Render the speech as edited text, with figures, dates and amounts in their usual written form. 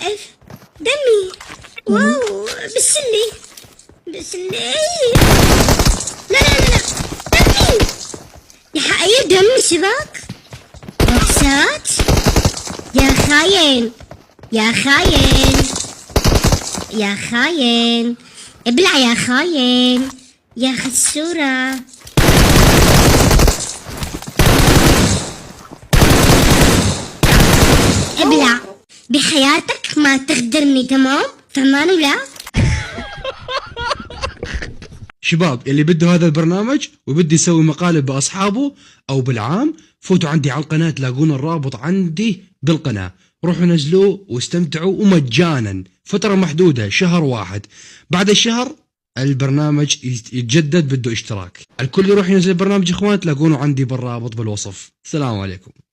واقف دمي. واو بسلي بسلي. لا لا لا لا دمي يا حقيقي، دمي شبك رقصات. يا خاين يا خاين يا خاين، ابلع يا خاين يا خسورة. ابلع بحياتك ما تغدرني، تمام؟ فهمان ولا؟ شباب اللي بده هذا البرنامج وبده يسوي مقالب باصحابه او بالعام، فوتوا عندي على القناه تلاقون الرابط عندي بالقناه، روحوا نزلوه واستمتعوا ومجانا فتره محدوده شهر واحد. بعد الشهر البرنامج يتجدد بده اشتراك. الكل يروح ينزل البرنامج اخوان، تلاقونه عندي بالرابط بالوصف. السلام عليكم.